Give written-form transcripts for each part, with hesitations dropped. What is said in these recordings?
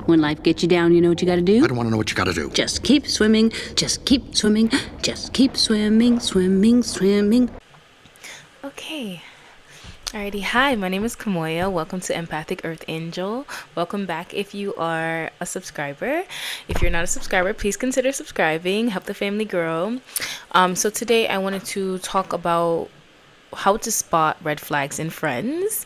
When life gets you down, you know what you gotta do? I don't want to know what you gotta do. Just keep swimming, just keep swimming, just keep swimming, swimming, swimming. Okay. Alrighty, hi, my name is Kamoya. Welcome to Empathic Earth Angel. Welcome back if you are a subscriber. If you're not a subscriber, please consider subscribing. Help the family grow. So today I wanted to talk about how to spot red flags in friends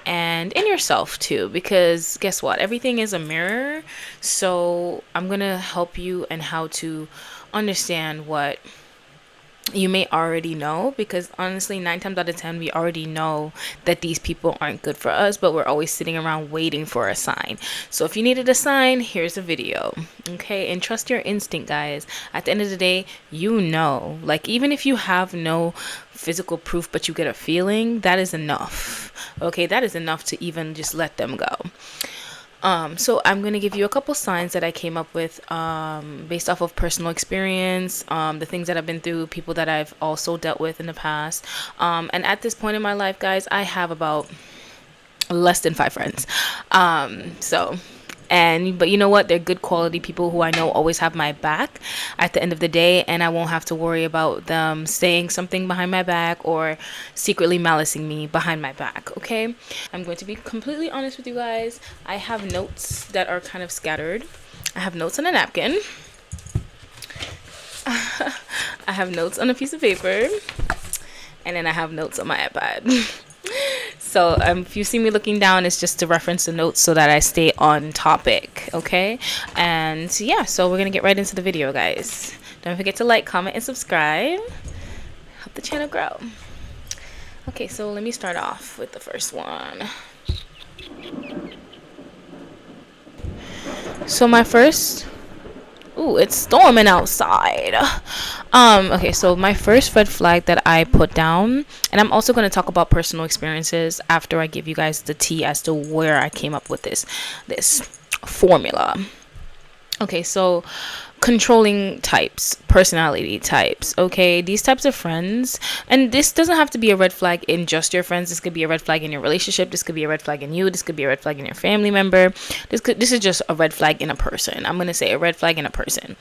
and in yourself too, because guess what? Everything is a mirror. So I'm going to help you and how to understand what you may already know, because honestly 9 times out of 10 we already know that these people aren't good for us, but we're always sitting around waiting for a sign. So if you needed a sign, here's a video. Okay, and trust your instinct, guys. At the end of the day, you know, like, even if you have no physical proof but you get a feeling, that is enough. Okay, that is enough to even just let them go. So I'm going to give you a couple signs that I came up with based off of personal experience, the things that I've been through, people that I've also dealt with in the past. And at this point in my life, guys, I have about less than 5 friends. But you know what? They're good quality people who I know always have my back at the end of the day, and I won't have to worry about them saying something behind my back or secretly malicing me behind my back, okay? I'm going to be completely honest with you guys. I have notes that are kind of scattered. I have notes on a napkin. I have notes on a piece of paper. And then I have notes on my iPad. So if you see me looking down, it's just to reference the notes so that I stay on topic, okay? And yeah, so we're gonna get right into the video, guys. Don't forget to like, comment, and subscribe. Help the channel grow. Okay, so let me start off with the first one. So my first... Ooh, it's storming outside. Okay, so my first red flag that I put down, and I'm also going to talk about personal experiences after I give you guys the tea as to where I came up with this formula. Okay, so controlling types, personality types, okay? These types of friends, and this doesn't have to be a red flag in just your friends. This could be a red flag in your relationship. This could be a red flag in you. This could be a red flag in your family member. This is just a red flag in a person. I'm going to say a red flag in a person.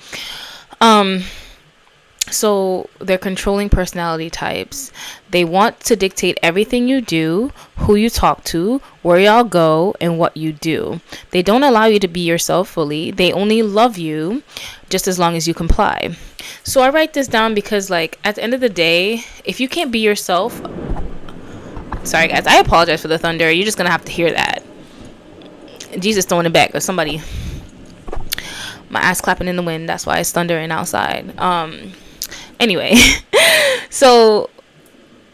So they're controlling personality types. They want to dictate everything you do, who you talk to, where y'all go, and what you do. They don't allow you to be yourself fully. They only love you just as long as you comply. So I write this down because, like, at the end of the day, if you can't be yourself... Sorry, guys. I apologize for the thunder. You're just going to have to hear that. Jesus throwing it back, or somebody... My ass clapping in the wind. That's why it's thundering outside. Anyway, so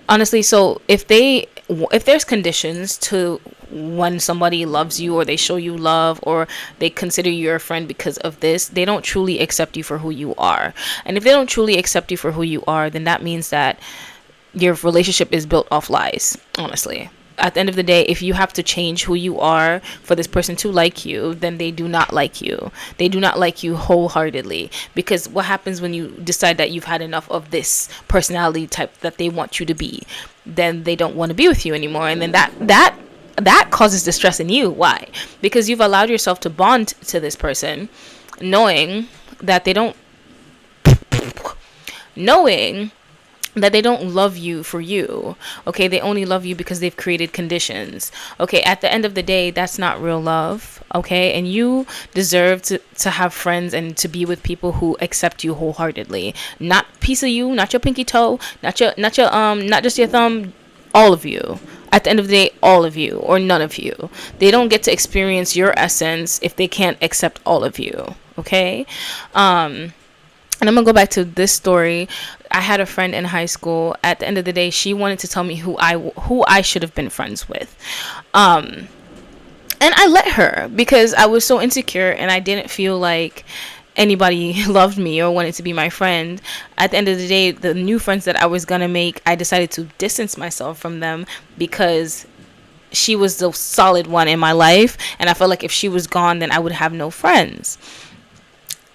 honestly, so if there's conditions to when somebody loves you, or they show you love, or they consider you your friend because of this, they don't truly accept you for who you are. And if they don't truly accept you for who you are, then that means that your relationship is built off lies, honestly. At the end of the day, if you have to change who you are for this person to like you, then they do not like you. They do not like you wholeheartedly, because what happens when you decide that you've had enough of this personality type that they want you to be? Then they don't want to be with you anymore, and then that causes distress in you. Why? Because you've allowed yourself to bond to this person, knowing that they don't love you for you. Okay, they only love you because they've created conditions. Okay, at the end of the day, that's not real love. Okay, and you deserve to have friends and to be with people who accept you wholeheartedly. Not piece of you, not your pinky toe, not just your thumb, all of you. At the end of the day, all of you, or none of you. They don't get to experience your essence if they can't accept all of you. Okay? And I'm going to go back to this story. I had a friend in high school. At the end of the day, she wanted to tell me who I should have been friends with. And I let her, because I was so insecure and I didn't feel like anybody loved me or wanted to be my friend. At the end of the day, the new friends that I was going to make, I decided to distance myself from them because she was the solid one in my life. And I felt like if she was gone, then I would have no friends.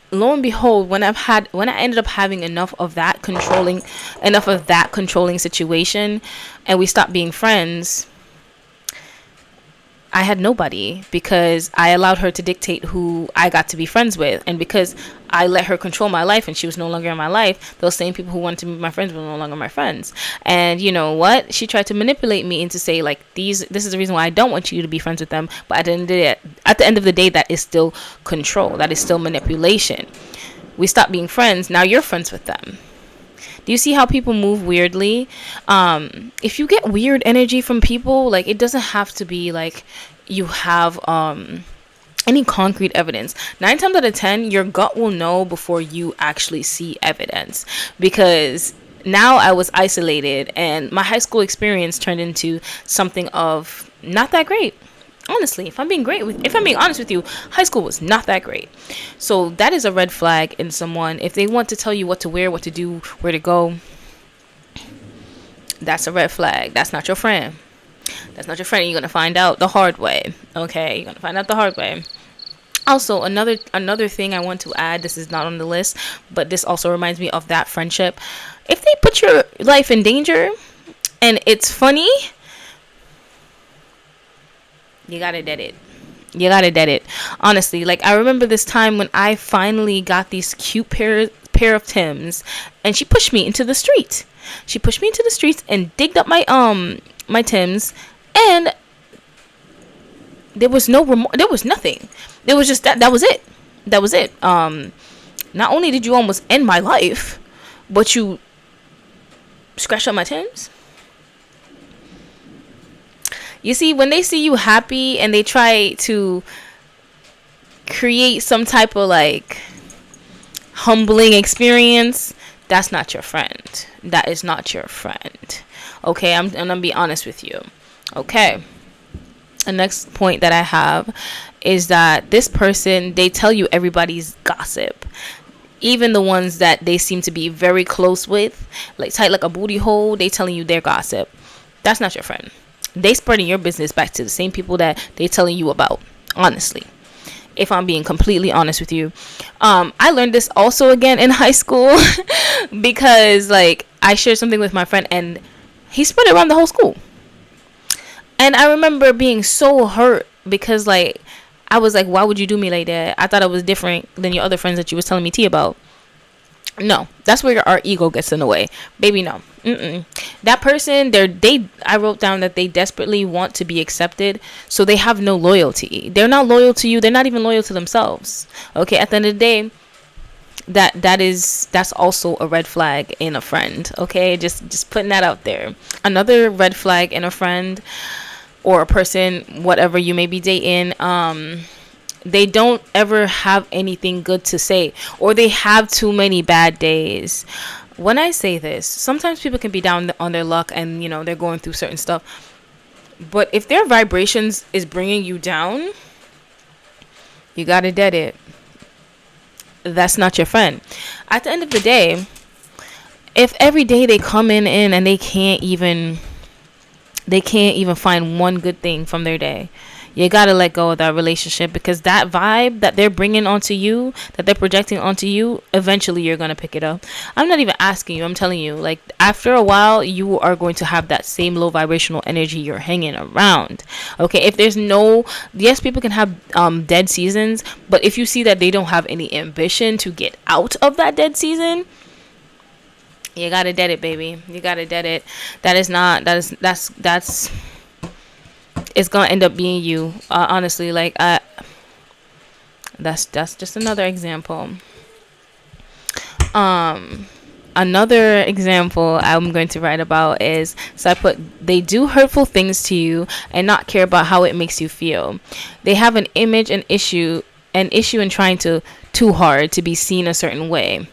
Lo and behold, when I ended up having enough of that controlling situation, and we stopped being friends, I had nobody, because I allowed her to dictate who I got to be friends with. And because I let her control my life and she was no longer in my life, those same people who wanted to be my friends were no longer my friends. And you know what? She tried to manipulate me into say, like, this is the reason why I don't want you to be friends with them. But at the end of the day, that is still control. That is still manipulation. We stop being friends. Now you're friends with them. Do you see how people move weirdly? If you get weird energy from people, like, it doesn't have to be like you have any concrete evidence. 9 times out of 10, your gut will know before you actually see evidence. Because now I was isolated, and my high school experience turned into something of not that great. Honestly, if I'm being honest with you, high school was not that great. So that is a red flag in someone. If they want to tell you what to wear, what to do, where to go, that's a red flag. That's not your friend. That's not your friend. You're going to find out the hard way. Okay? You're going to find out the hard way. Also, another thing I want to add, this is not on the list, but this also reminds me of that friendship. If they put your life in danger and it's funny, you gotta dead it. Honestly, like, I remember this time when I finally got these cute pair of Tims, and she pushed me into the street. She pushed me into the streets and digged up my my Tims, and there was no there was nothing. There was just that was it. That was it. Not only did you almost end my life, but you scratched up my Tims. You see, when they see you happy and they try to create some type of like humbling experience, that's not your friend. That is not your friend. Okay, I'm gonna be honest with you. Okay. The next point that I have is that this person, they tell you everybody's gossip. Even the ones that they seem to be very close with, like tight like a booty hole, they telling you their gossip. That's not your friend. They spreading your business back to the same people that they telling you about. Honestly, if I'm being completely honest with you, I learned this also again in high school because like I shared something with my friend and he spread it around the whole school. And I remember being so hurt because like I was like, why would you do me like that? I thought I was different than your other friends that you was telling me tea about. No, that's where our ego gets in the way. Baby, no. That person, I wrote down that they desperately want to be accepted, so they have no loyalty. They're not loyal to you. They're not even loyal to themselves. Okay, at the end of the day, that's also a red flag in a friend. Okay, just putting that out there. Another red flag in a friend or a person, whatever you may be dating, they don't ever have anything good to say, or they have too many bad days. When I say this, sometimes people can be down on their luck and, you know, they're going through certain stuff. But if their vibrations is bringing you down, you gotta dead it. That's not your friend. At the end of the day, if every day they come in and they can't even find one good thing from their day, you gotta let go of that relationship, because that vibe that they're bringing onto you, that they're projecting onto you, eventually you're gonna pick it up. I'm not even asking you, I'm telling you, like, after a while you are going to have that same low vibrational energy you're hanging around. Okay, if there's yes, people can have dead seasons, but if you see that they don't have any ambition to get out of that dead season, you gotta dead it, baby. You gotta dead it. That's it's gonna end up being you. Honestly, like that's just another example. Another example I'm going to write about is, so I put, they do hurtful things to you and not care about how it makes you feel. They have an image and issue in trying too hard to be seen a certain way.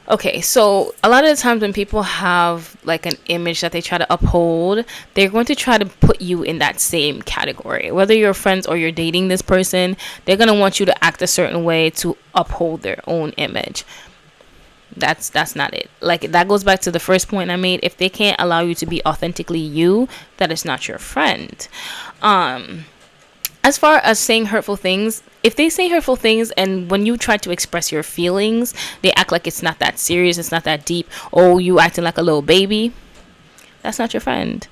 Okay, so a lot of the times when people have like an image that they try to uphold, they're going to try to put you in that same category. Whether you're friends or you're dating this person, they're going to want you to act a certain way to uphold their own image. That's not it. Like, that goes back to the first point I made. If they can't allow you to be authentically you, that is not your friend. As far as saying hurtful things, if they say hurtful things and when you try to express your feelings, they act like it's not that serious, it's not that deep. Oh, you acting like a little baby. That's not your friend.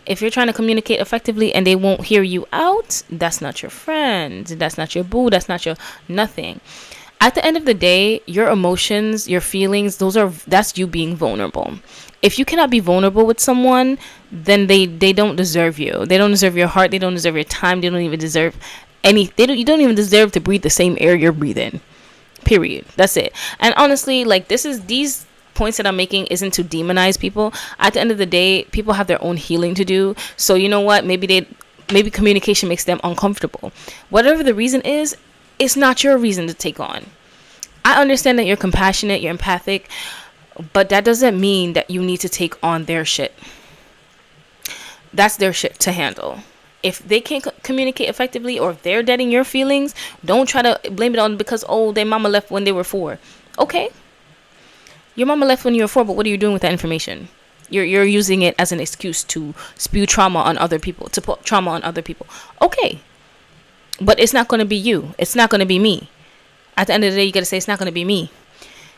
If you're trying to communicate effectively and they won't hear you out, that's not your friend. That's not your boo. That's not your nothing. At the end of the day, your emotions, your feelings, that's you being vulnerable. If you cannot be vulnerable with someone, then they don't deserve you. They don't deserve your heart. They don't deserve your time. They don't even deserve you don't even deserve to breathe the same air you're breathing. Period. That's it. And honestly, like, these points that I'm making isn't to demonize people. At the end of the day, people have their own healing to do. So you know what? Maybe communication makes them uncomfortable. Whatever the reason is, it's not your reason to take on. I understand that you're compassionate, you're empathic, but that doesn't mean that you need to take on their shit. That's their shit to handle. If they can't communicate effectively, or if they're deading your feelings, don't try to blame it on because, their mama left when they were 4. Okay. Your mama left when you were 4, but what are you doing with that information? You're using it as an excuse to spew trauma on other people, to put trauma on other people. Okay. But it's not going to be you. It's not going to be me. At the end of the day, you got to say it's not going to be me.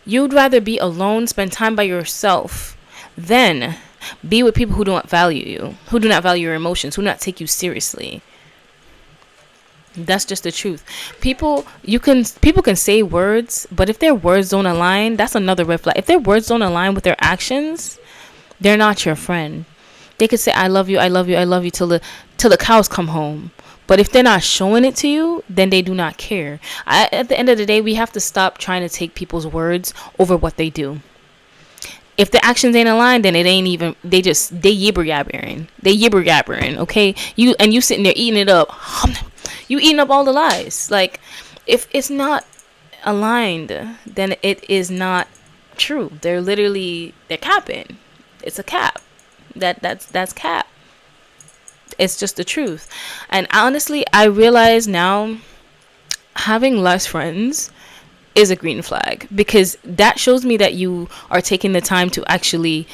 You'd rather be alone, spend time by yourself, than be with people who don't value you, who do not value your emotions, who do not take you seriously. That's just the truth. People can say words, but if their words don't align, that's another red flag. If their words don't align with their actions, they're not your friend. They could say, I love you, I love you, I love you till the cows come home. But if they're not showing it to you, then they do not care. At the end of the day, we have to stop trying to take people's words over what they do. If the actions ain't aligned, then it ain't even, they yibber yabbering. They yibber yabbering, okay? You sitting there eating it up. You eating up all the lies. Like, if it's not aligned, then it is not true. They're capping. It's a cap. That's cap. It's just the truth. And honestly, I realize now having less friends is a green flag, because that shows me that you are taking the time to actually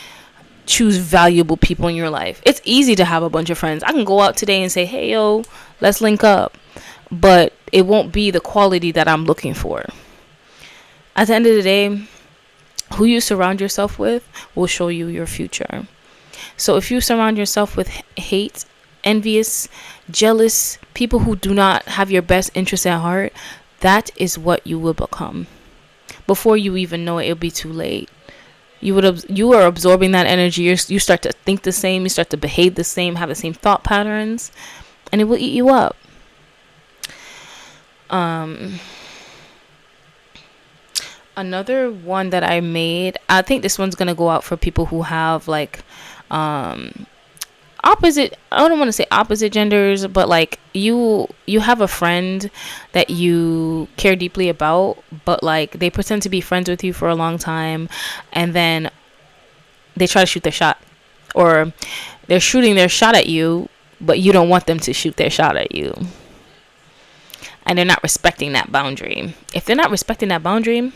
choose valuable people in your life. It's easy to have a bunch of friends. I can go out today and say, hey, yo, let's link up. But it won't be the quality that I'm looking for. At the end of the day, who you surround yourself with will show you your future. So if you surround yourself with hate, envious, jealous people who do not have your best interest at heart, that is what you will become. Before you even know it, it'll be too late. You are absorbing that energy. You start to think the same. You start to behave the same, have the same thought patterns, and it will eat you up. Another one that I made, I think this one's gonna go out for people who have like opposite, I don't want to say opposite genders, but like you have a friend that you care deeply about, but like they pretend to be friends with you for a long time, and then they try to shoot their shot, or they're shooting their shot at you, but you don't want them to shoot their shot at you, and they're not respecting that boundary. If they're not respecting that boundary,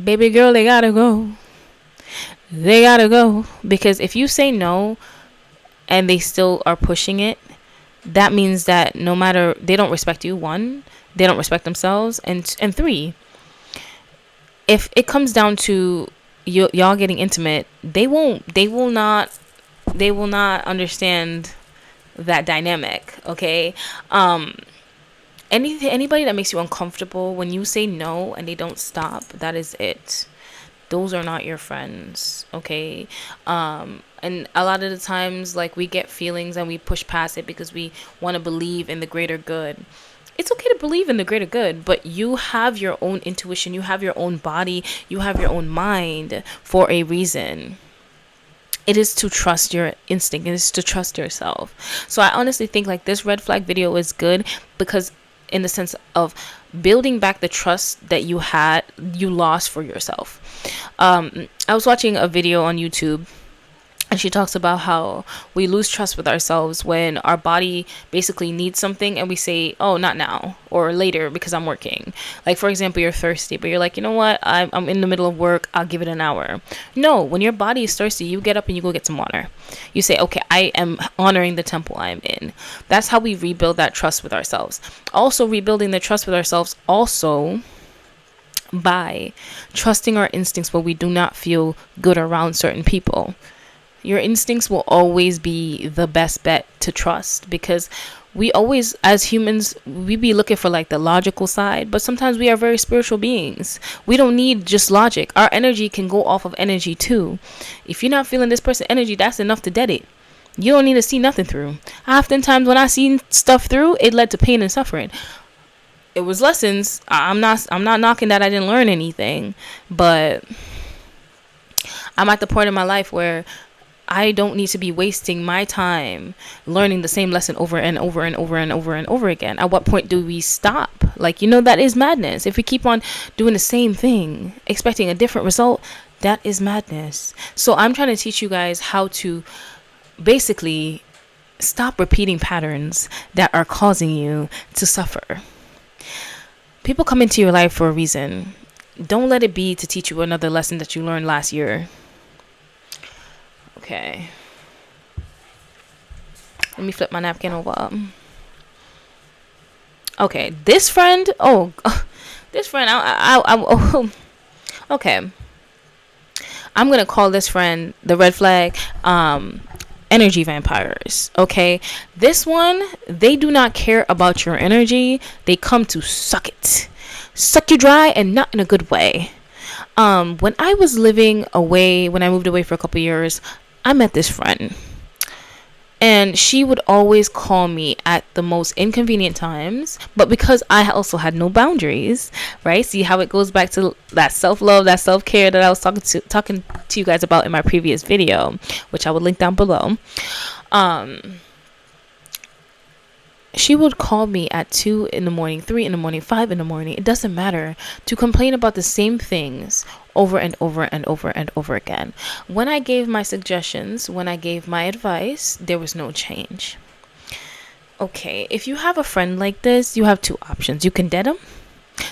baby girl, they gotta go. They gotta go. Because if you say no and they still are pushing it, that means that no matter, they don't respect you. 1, they don't respect themselves, and 3, if it comes down to y'all getting intimate, they will not understand that dynamic. Okay. Anybody that makes you uncomfortable, when you say no and they don't stop, that is it. Those are not your friends, okay? And a lot of the times, like, we get feelings and we push past it because we want to believe in the greater good. It's okay to believe in the greater good, but you have your own intuition, you have your own body, you have your own mind for a reason. It is to trust your instinct. It is to trust yourself. So I honestly think like this red flag video is good, because in the sense of building back the trust that you lost for yourself. I was watching a video on YouTube, and she talks about how we lose trust with ourselves when our body basically needs something and we say, oh, not now, or later because I'm working. Like, for example, you're thirsty, but you're like, you know what? I'm in the middle of work. I'll give it an hour. No, when your body is thirsty, you get up and you go get some water. You say, okay, I am honoring the temple I'm in. That's how we rebuild that trust with ourselves. Also, rebuilding the trust with ourselves also by trusting our instincts when we do not feel good around certain people. Your instincts will always be the best bet to trust, because we always, as humans, we be looking for like the logical side, but sometimes we are very spiritual beings. We don't need just logic. Our energy can go off of energy too. If you're not feeling this person's energy, that's enough to dead it. You don't need to see nothing through. Oftentimes when I seen stuff through, it led to pain and suffering. It was lessons. I'm not knocking that I didn't learn anything, but I'm at the point in my life where I don't need to be wasting my time learning the same lesson over and over and over and over and over again. At what point do we stop? Like, that is madness. If we keep on doing the same thing, expecting a different result, that is madness. So I'm trying to teach you guys how to basically stop repeating patterns that are causing you to suffer. People come into your life for a reason. Don't let it be to teach you another lesson that you learned last year. Okay. Let me flip my napkin over. Okay, this friend. This friend. Okay. I'm gonna call this friend the red flag. Energy vampires. Okay, this one, they do not care about your energy. They come to suck you dry, and not in a good way. When I was living away, when I moved away for a couple years, I met this friend, and she would always call me at the most inconvenient times, but because I also had no boundaries, right? See how it goes back to that self-love, that self-care that I was talking to you guys about in my previous video, which I will link down below. She would call me at 2 in the morning, 3 in the morning, 5 in the morning. It doesn't matter, to complain about the same things over and over and over and over again. When I gave my suggestions, when I gave my advice, there was no change. Okay, if you have a friend like this, you have two options. You can dead them,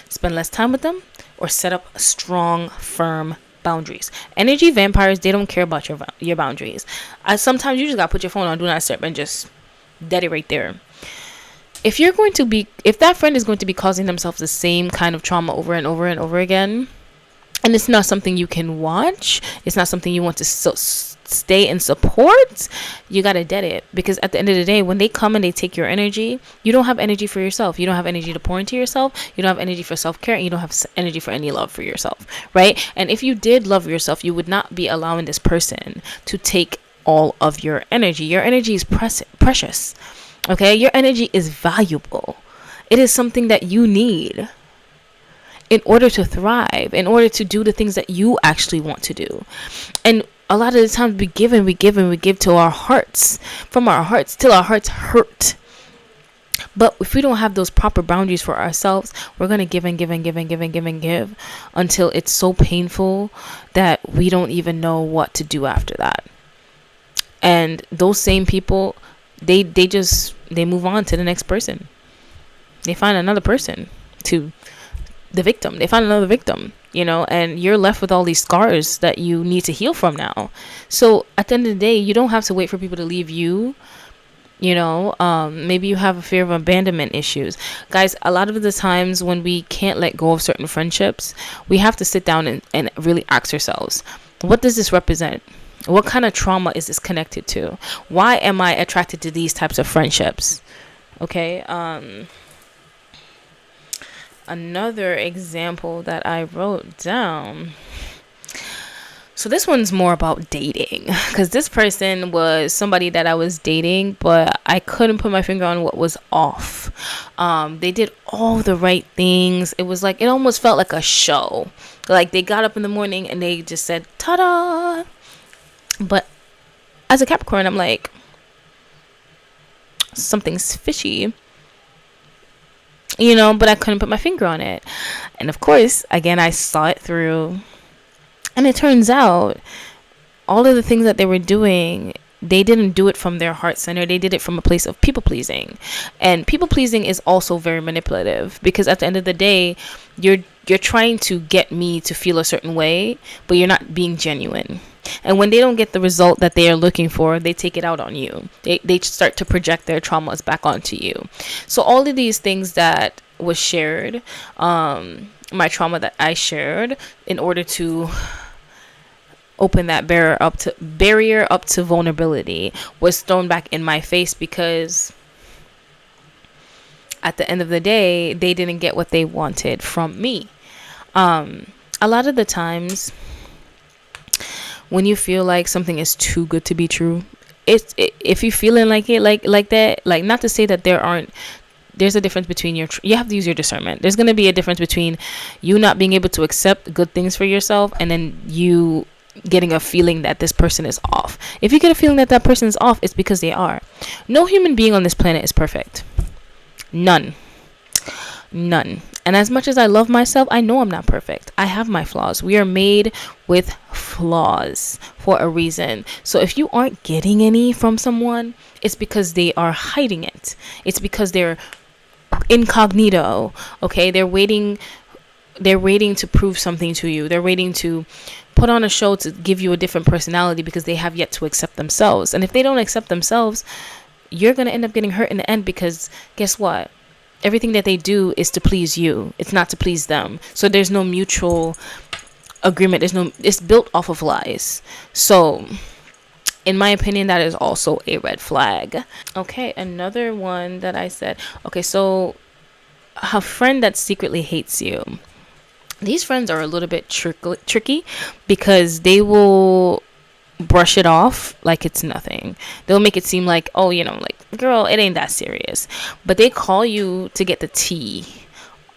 spend less time with them, or set up strong, firm boundaries. Energy vampires, they don't care about your boundaries. Sometimes you just gotta put your phone on do not disturb and just dead it right there. If that friend is going to be causing themselves the same kind of trauma over and over and over again, and it's not something you can watch, it's not something you want to stay and support, you gotta dead it. Because at the end of the day, when they come and they take your energy, you don't have energy for yourself. You don't have energy to pour into yourself. You don't have energy for self-care, and you don't have energy for any love for yourself, right? And if you did love yourself, you would not be allowing this person to take all of your energy. Your energy is precious. Okay, your energy is valuable. It is something that you need in order to thrive, in order to do the things that you actually want to do. And a lot of the times we give to our hearts, from our hearts till our hearts hurt. But if we don't have those proper boundaries for ourselves, we're going to give until it's so painful that we don't even know what to do after that. And those same people, they move on to the next person. They find another person to the victim. They find another victim, and you're left with all these scars that you need to heal from now. So at the end of the day, you don't have to wait for people to leave you. Maybe you have a fear of abandonment issues. Guys, a lot of the times when we can't let go of certain friendships, we have to sit down and really ask ourselves, what does this represent? What kind of trauma is this connected to? Why am I attracted to these types of friendships? Okay. Another example that I wrote down. So this one's more about dating, because this person was somebody that I was dating, but I couldn't put my finger on what was off. They did all the right things. It was like, it almost felt like a show. Like they got up in the morning and they just said, ta-da! But as a Capricorn, I'm like, something's fishy, but I couldn't put my finger on it. And of course, again, I saw it through, and it turns out all of the things that they were doing, they didn't do it from their heart center. They did it from a place of people pleasing. And people pleasing is also very manipulative, because at the end of the day, you're trying to get me to feel a certain way, but you're not being genuine. And when they don't get the result that they are looking for, they take it out on you. They start to project their traumas back onto you. So all of these things that was shared, my trauma that I shared, in order to opened that barrier up to vulnerability was thrown back in my face, because at the end of the day, they didn't get what they wanted from me. A lot of the times when you feel like something is too good to be true, if you're feeling like it, like that, like, not to say that there's a difference between you have to use your discernment. There's going to be a difference between you not being able to accept good things for yourself and then you getting a feeling that this person is off. If you get a feeling that that person is off, it's because they are. No human being on this planet is perfect. None. And as much as I love myself, I know I'm not perfect. I have my flaws. We are made with flaws for a reason. So if you aren't getting any from someone, it's because they are hiding it. It's because they're incognito. Okay, they're waiting to prove something to you. They're waiting to put on a show to give you a different personality, because they have yet to accept themselves. And if they don't accept themselves, you're going to end up getting hurt in the end, because guess what? Everything that they do is to please you. It's not to please them. So there's no mutual agreement. It's built off of lies. So in my opinion, that is also a red flag. Okay, another one that I said. Okay, so a friend that secretly hates you. These friends are a little bit tricky, because they will brush it off like it's nothing. They'll make it seem like, oh, like, girl, it ain't that serious. But they call you to get the tea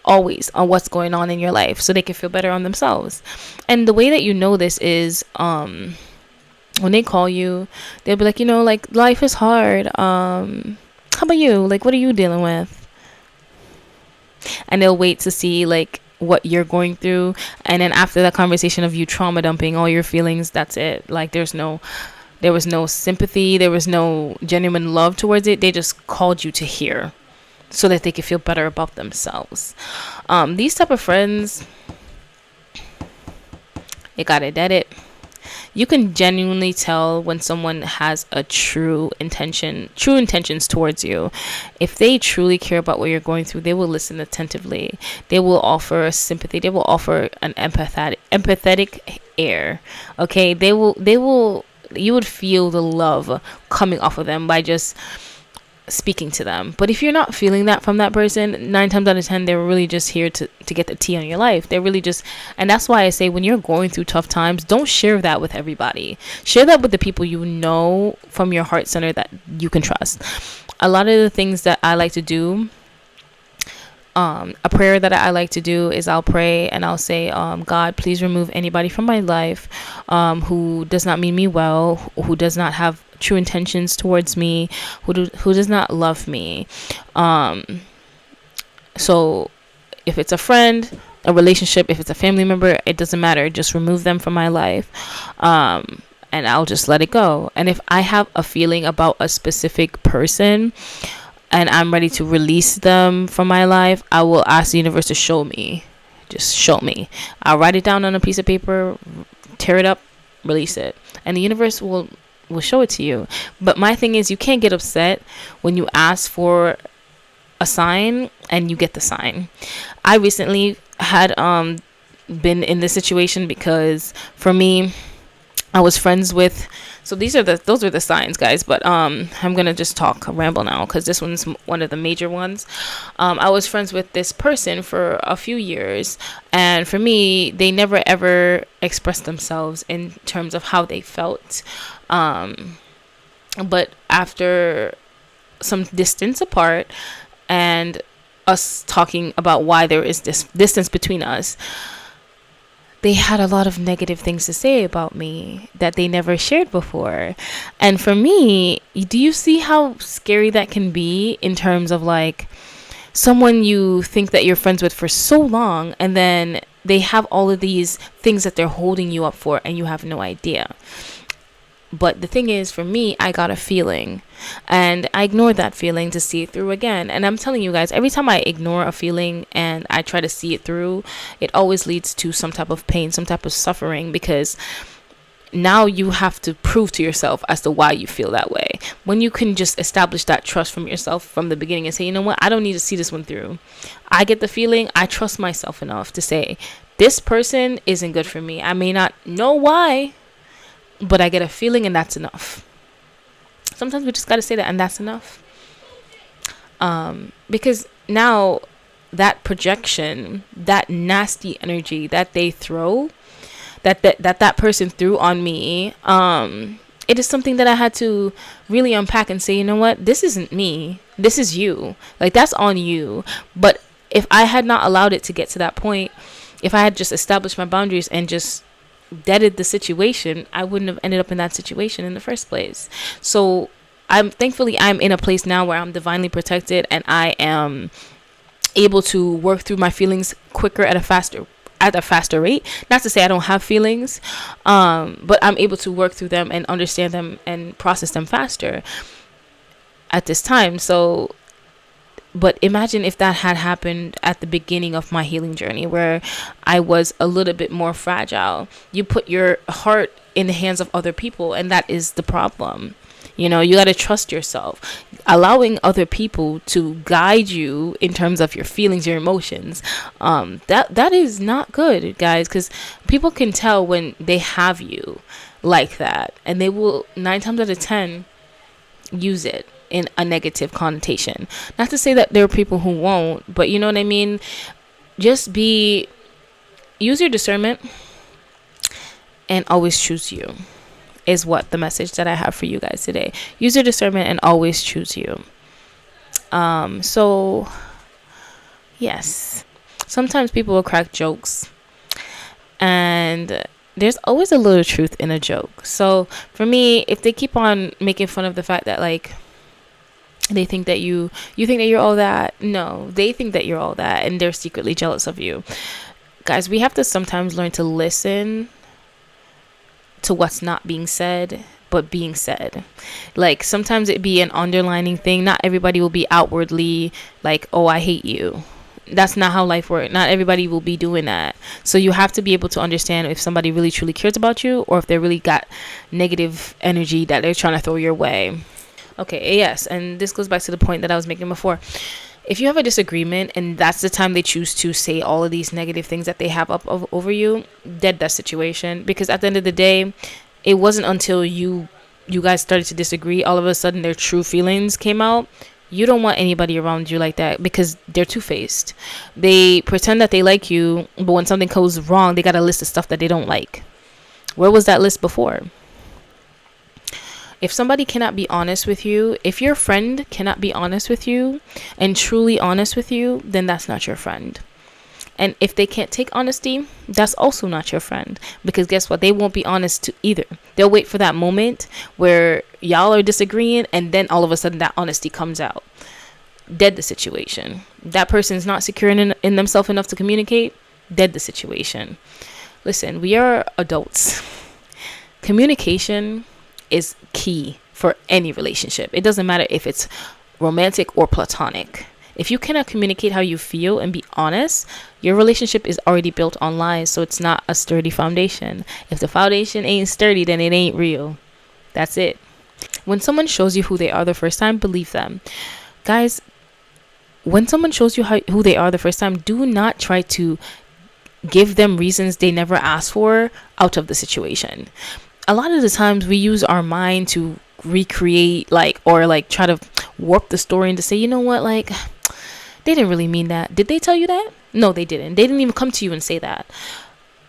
always on what's going on in your life, so they can feel better on themselves. And the way that you know this is when they call you, they'll be like, like, life is hard. How about you? Like, what are you dealing with? And they'll wait to see, like, what you're going through, and then after that conversation of you trauma dumping all your feelings, that's it. Like, there was no sympathy, there was no genuine love towards it. They just called you to hear so that they could feel better about themselves. These type of friends, you gotta dead it. You can genuinely tell when someone has a true intentions towards you. If they truly care about what you're going through, they will listen attentively. They will offer sympathy. They will offer an empathetic air. Okay, you would feel the love coming off of them by just speaking to them. But if you're not feeling that from that person, 9 times out of 10, they're really just here to get the tea on your life. They're really just, and that's why I say, when you're going through tough times, don't share that with everybody. Share that with the people you know from your heart center that you can trust. A lot of the things that I like to do, a prayer that I like to do is I'll pray and I'll say, God, please remove anybody from my life who does not mean me well, who does not have true intentions towards me, who does not love me. So if it's a friend, a relationship, if it's a family member, it doesn't matter. Just remove them from my life. And I'll just let it go. And if I have a feeling about a specific person and I'm ready to release them from my life, I will ask the universe to show me. Just show me. I'll write it down on a piece of paper, tear it up, release it. And the universe will show it to you. But my thing is, you can't get upset when you ask for a sign and you get the sign. I recently had been in this situation because for me, I was friends with, so those are the signs, guys, but I'm gonna just ramble now because this one's one of the major ones. I was friends with this person for a few years, and for me, they never ever expressed themselves in terms of how they felt. But after some distance apart and us talking about why there is this distance between us, they had a lot of negative things to say about me that they never shared before. And for me, do you see how scary that can be in terms of like someone you think that you're friends with for so long, and then they have all of these things that they're holding you up for and you have no idea. But the thing is, for me, I got a feeling and I ignored that feeling to see it through again. And I'm telling you guys, every time I ignore a feeling and I try to see it through, it always leads to some type of pain, some type of suffering, because now you have to prove to yourself as to why you feel that way. When you can just establish that trust from yourself from the beginning and say, you know what, I don't need to see this one through. I get the feeling, I trust myself enough to say, this person isn't good for me. I may not know why, but I get a feeling, and that's enough. Sometimes we just got to say that, and that's enough. Because now that projection, that nasty energy that they throw, that person threw on me, it is something that I had to really unpack and say, you know what, this isn't me, this is you. Like, that's on you. But if I had not allowed it to get to that point, if I had just established my boundaries and just deaded the situation, I wouldn't have ended up in that situation in the first place. So I'm in a place now where I'm divinely protected, and I am able to work through my feelings quicker at a faster rate. Not to say I don't have feelings, but I'm able to work through them and understand them and process them faster at this time. So, but imagine if that had happened at the beginning of my healing journey, where I was a little bit more fragile. You put your heart in the hands of other people, and that is the problem. You know, you got to trust yourself. Allowing other people to guide you in terms of your feelings, your emotions, that is not good, guys, because people can tell when they have you like that, and they will 9 times out of 10 use it in a negative connotation. Not to say that there are people who won't, but you know what I mean? Just use your discernment and always choose you, is what the message that I have for you guys today. Use your discernment and always choose you. So yes, sometimes people will crack jokes, and there's always a little truth in a joke. So for me, if they keep on making fun of the fact that, like, they think that you think that you're all that, no, they think that you're all that, and they're secretly jealous of you. Guys, we have to sometimes learn to listen to what's not being said, but being said. Like, sometimes it be an underlining thing. Not everybody will be outwardly like, oh, I hate you. That's not how life works. Not everybody will be doing that. So you have to be able to understand if somebody really truly cares about you, or if they really got negative energy that they're trying to throw your way. Okay, yes, and this goes back to the point that I was making before. If you have a disagreement and that's the time they choose to say all of these negative things that they have up over you, dead that situation. Because at the end of the day, it wasn't until you guys started to disagree, all of a sudden their true feelings came out. You don't want anybody around you like that, because they're two-faced. They pretend that they like you, but when something goes wrong, they got a list of stuff that they don't like. Where was that list before? If somebody cannot be honest with you, if your friend cannot be honest with you and truly honest with you, then that's not your friend. And if they can't take honesty, that's also not your friend. Because guess what? They won't be honest to either. They'll wait for that moment where y'all are disagreeing, and then all of a sudden that honesty comes out. Dead the situation. That person's not secure in themselves enough to communicate. Dead the situation. Listen, we are adults. Communication is key for any relationship. It doesn't matter if it's romantic or platonic. If you cannot communicate how you feel and be honest, your relationship is already built on lies, so it's not a sturdy foundation. If the foundation ain't sturdy, then it ain't real. That's it. When someone shows you who they are the first time, believe them. Guys, when someone shows you who they are the first time, do not try to give them reasons they never asked for out of the situation. A lot of the times we use our mind to recreate, or try to warp the story and to say, you know what, like, they didn't really mean that. Did they tell you that? No, they didn't. They didn't even come to you and say that.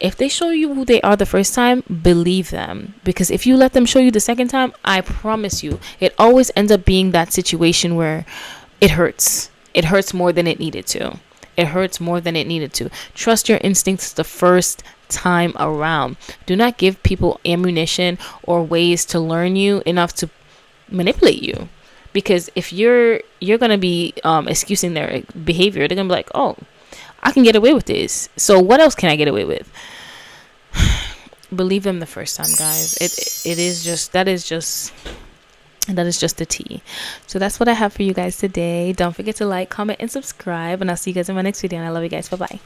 If they show you who they are the first time, believe them. Because if you let them show you the second time, I promise you, it always ends up being that situation where it hurts. It hurts more than it needed to. It hurts more than it needed to. Trust your instincts the first time around. Do not give people ammunition or ways to learn you enough to manipulate you. Because if you're gonna be excusing their behavior, they're gonna be like, oh, I can get away with this, so what else can I get away with? Believe them the first time, guys. That is just the tea. So that's what I have for you guys today. Don't forget to like, comment, and subscribe, and I'll see you guys in my next video, and I love you guys. Bye bye.